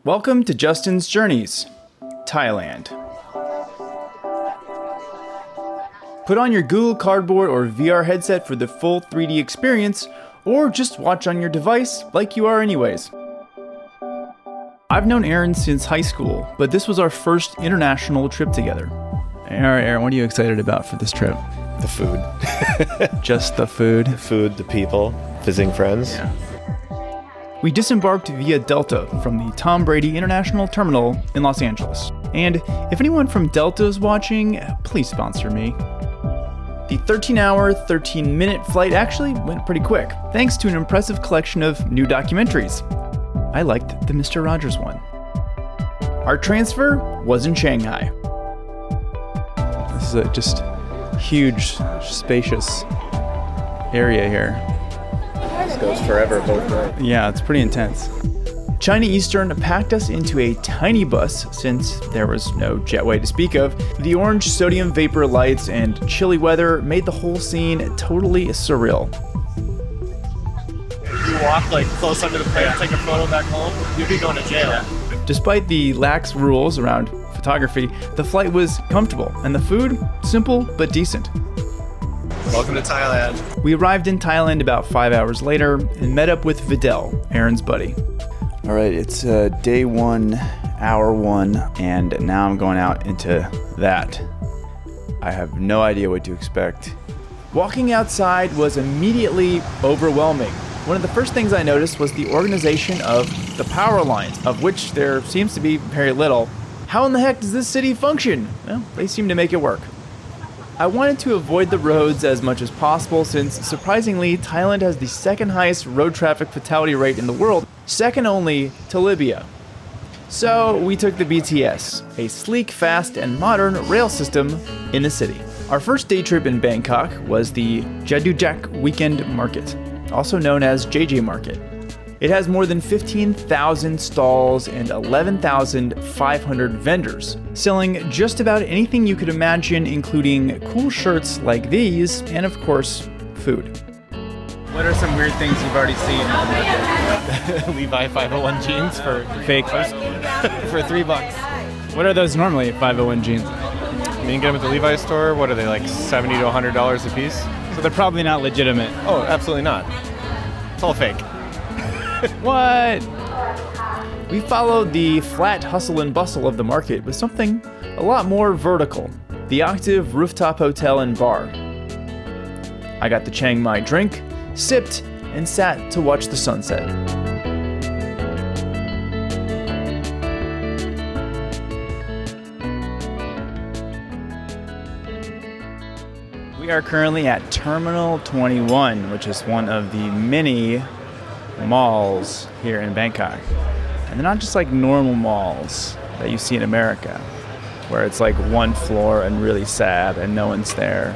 Welcome to Justin's Journeys, Thailand. Put on your Google Cardboard or VR headset for the full 3D experience, or just watch on your device like you are anyways. I've known Aaron since high school, but this was our first international trip together. Alright, Aaron, what are you excited about for this trip? The food. Just the food? The food, the people, visiting friends. Yeah. We disembarked via Delta from the Tom Brady International Terminal in Los Angeles. And if anyone from Delta is watching, please sponsor me. The 13-hour, 13-minute flight actually went pretty quick, thanks to an impressive collection of new documentaries. I liked the Mr. Rogers one. Our transfer was in Shanghai. This is a just huge, spacious area here. This goes forever both ways. Yeah, it's pretty intense. China Eastern packed us into a tiny bus since there was no jetway to speak of. The orange sodium vapor lights and chilly weather made the whole scene totally surreal. You walk like close under the plane, take a photo back home, you'd be going to jail. Despite the lax rules around photography, the flight was comfortable and the food simple but decent. Welcome to Thailand. We arrived in Thailand about 5 hours later and met up with Vidal, Aaron's buddy. All right, it's day 1, hour 1, and now I'm going out into that. I have no idea what to expect. Walking outside was immediately overwhelming. One of the first things I noticed was the organization of the power lines, of which there seems to be very little. How in the heck does this city function? Well, they seem to make it work. I wanted to avoid the roads as much as possible since, surprisingly, Thailand has the second highest road traffic fatality rate in the world, second only to Libya. So we took the BTS, a sleek, fast, and modern rail system in the city. Our first day trip in Bangkok was the Chatuchak Weekend Market, also known as JJ Market. It has more than 15,000 stalls and 11,500 vendors, selling just about anything you could imagine, including cool shirts like these, and of course, food. What are some weird things you've already seen on the market? Levi 501 jeans for Fake. for $3. What are those normally, 501 jeans? You can get them at the Levi store. What are they, like $70 to $100 a piece? So they're probably not legitimate. Oh, absolutely not. It's all fake. What? We followed the flat hustle and bustle of the market with something a lot more vertical, the Octave rooftop hotel and bar. I got the Chiang Mai drink, sipped, and sat to watch the sunset. We are currently at Terminal 21, which is one of the many malls here in Bangkok. And they're not just like normal malls that you see in America, where it's like one floor and really sad and no one's there.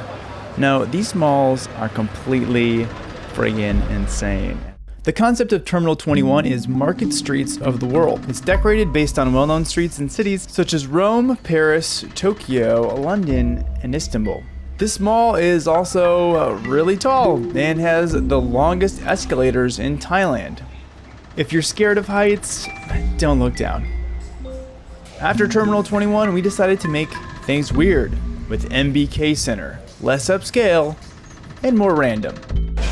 No, these malls are completely friggin' insane. The concept of Terminal 21 is market streets of the world. It's decorated based on well-known streets in cities such as Rome, Paris, Tokyo, London, and Istanbul. This mall is also really tall and has the longest escalators in Thailand. If you're scared of heights, don't look down. After Terminal 21, we decided to make things weird with MBK Center, less upscale and more random.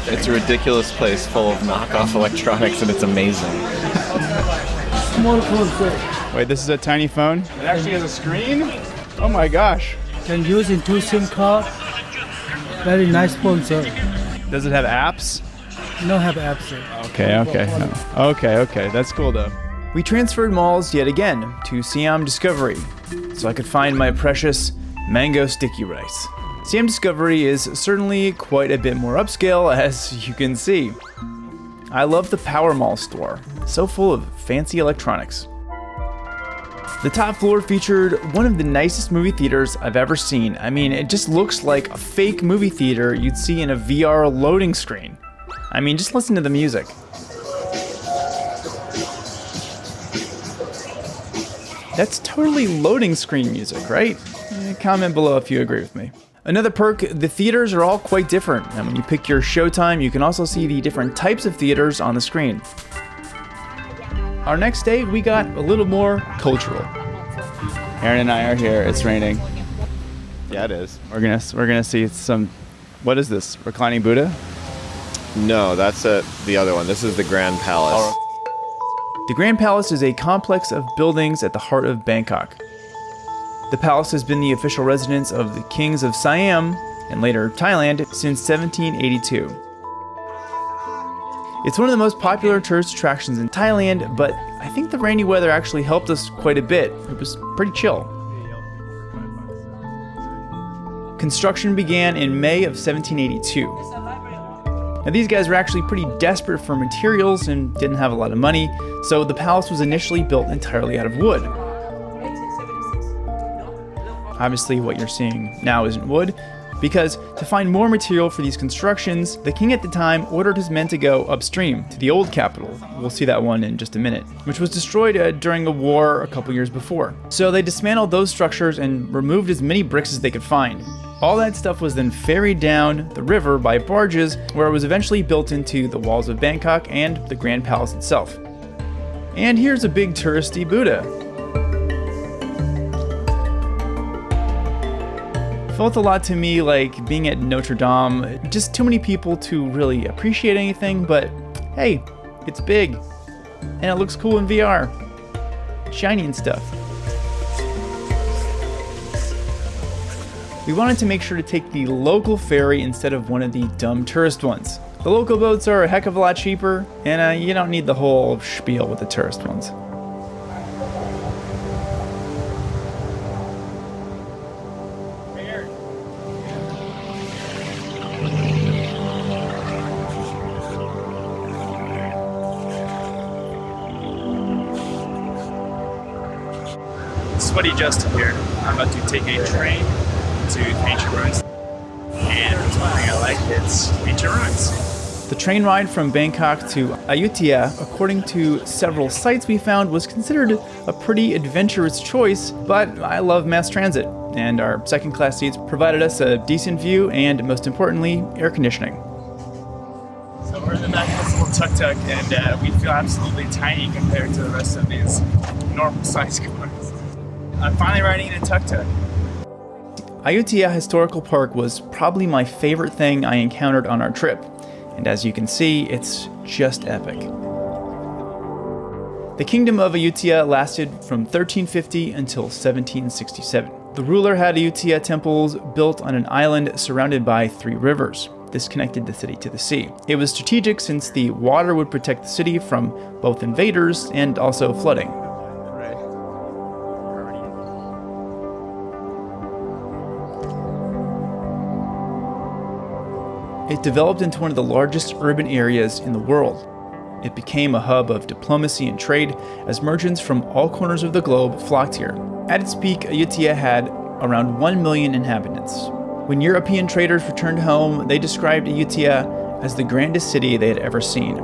It's a ridiculous place full of knockoff electronics and it's amazing. Wait, this is a tiny phone? It actually has a screen? Oh my gosh. Can use in 2 SIM card. Very nice phone, sir. Does it have apps? No have apps, sir. Okay. That's cool though. We transferred malls yet again to Siam Discovery so I could find my precious mango sticky rice. Siam Discovery is certainly quite a bit more upscale, as you can see. I love the Power Mall store, so full of fancy electronics. The top floor featured one of the nicest movie theaters I've ever seen. I mean, it just looks like a fake movie theater you'd see in a VR loading screen. I mean, just listen to the music. That's totally loading screen music, right? Comment below if you agree with me. Another perk, the theaters are all quite different, and when you pick your showtime, you can also see the different types of theaters on the screen. Our next day, we got a little more cultural. Aaron and I are here. It's raining. Yeah, it is. We're gonna see some. What is this? Reclining Buddha? No, that's the other one. This is the Grand Palace. The Grand Palace is a complex of buildings at the heart of Bangkok. The palace has been the official residence of the kings of Siam and later Thailand since 1782. It's one of the most popular tourist attractions in Thailand, but I think the rainy weather actually helped us quite a bit. It was pretty chill. Construction began in May of 1782. Now these guys were actually pretty desperate for materials and didn't have a lot of money, so the palace was initially built entirely out of wood. Obviously what you're seeing now isn't wood, because to find more material for these constructions, the king at the time ordered his men to go upstream to the old capital. We'll see that one in just a minute, which was destroyed during a war a couple years before. So they dismantled those structures and removed as many bricks as they could find. All that stuff was then ferried down the river by barges, where it was eventually built into the walls of Bangkok and the Grand Palace itself. And here's a big touristy Buddha. Felt a lot to me like being at Notre Dame. Just too many people to really appreciate anything, but hey, it's big. And it looks cool in VR. Shiny and stuff. We wanted to make sure to take the local ferry instead of one of the dumb tourist ones. The local boats are a heck of a lot cheaper, and you don't need the whole spiel with the tourist ones. Sweaty Justin here. I'm about to take a train to ancient ruins. And there's one thing I like, it's ancient ruins. The train ride from Bangkok to Ayutthaya, according to several sites we found, was considered a pretty adventurous choice, but I love mass transit, and our second-class seats provided us a decent view and, most importantly, air conditioning. So we're in the back of this little tuk-tuk, and we feel absolutely tiny compared to the rest of these normal-sized cars. I'm finally riding in a tuk-tuk. Ayutthaya Historical Park was probably my favorite thing I encountered on our trip, and as you can see, it's just epic. The kingdom of Ayutthaya lasted from 1350 until 1767. The ruler had Ayutthaya temples built on an island surrounded by 3 rivers. This connected the city to the sea. It was strategic since the water would protect the city from both invaders and also flooding. It developed into one of the largest urban areas in the world. It became a hub of diplomacy and trade as merchants from all corners of the globe flocked here. At its peak, Ayutthaya had around 1 million inhabitants. When European traders returned home, they described Ayutthaya as the grandest city they had ever seen.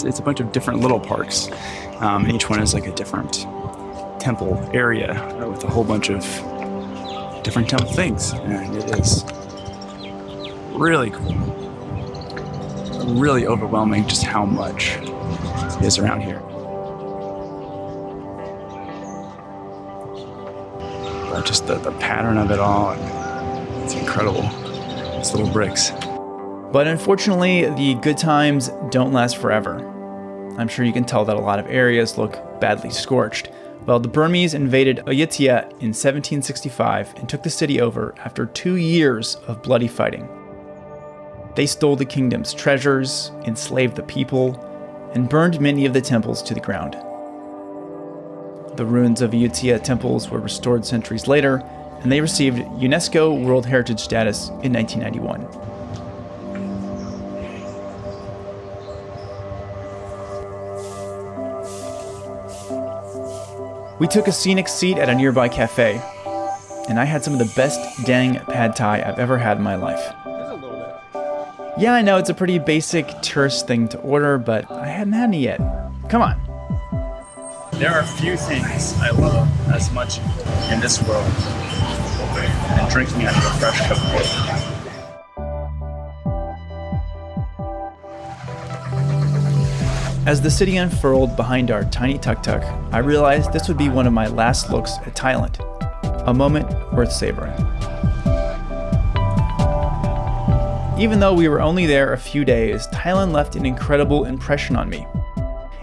It's a bunch of different little parks. Each one is like a different temple area with a whole bunch of different temple things, and it is really cool. Really overwhelming just how much is around here. But just the pattern of it all, and it's incredible. It's little bricks. But unfortunately, the good times don't last forever. I'm sure you can tell that a lot of areas look badly scorched. Well, the Burmese invaded Ayutthaya in 1765 and took the city over after 2 years of bloody fighting. They stole the kingdom's treasures, enslaved the people, and burned many of the temples to the ground. The ruins of Ayutthaya temples were restored centuries later, and they received UNESCO World Heritage status in 1991. We took a scenic seat at a nearby cafe, and I had some of the best dang pad thai I've ever had in my life. Yeah, I know it's a pretty basic tourist thing to order, but I hadn't had any yet. Come on. There are few things I love as much in this world and drinking out of a fresh cup of coffee. As the city unfurled behind our tiny tuk-tuk, I realized this would be one of my last looks at Thailand. A moment worth savoring. Even though we were only there a few days, Thailand left an incredible impression on me.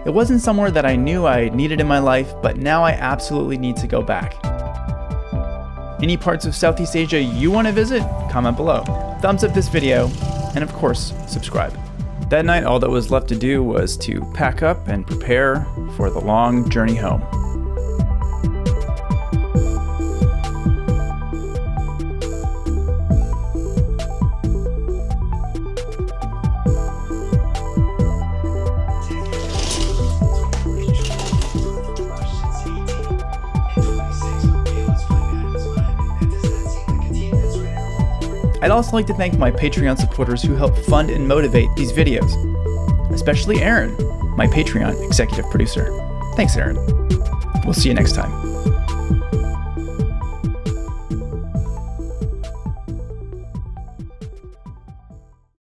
It wasn't somewhere that I knew I needed in my life, but now I absolutely need to go back. Any parts of Southeast Asia you want to visit? Comment below. Thumbs up this video, and of course, subscribe. That night, all that was left to do was to pack up and prepare for the long journey home. I'd also like to thank my Patreon supporters who help fund and motivate these videos, especially Aaron, my Patreon executive producer. Thanks, Aaron. We'll see you next time.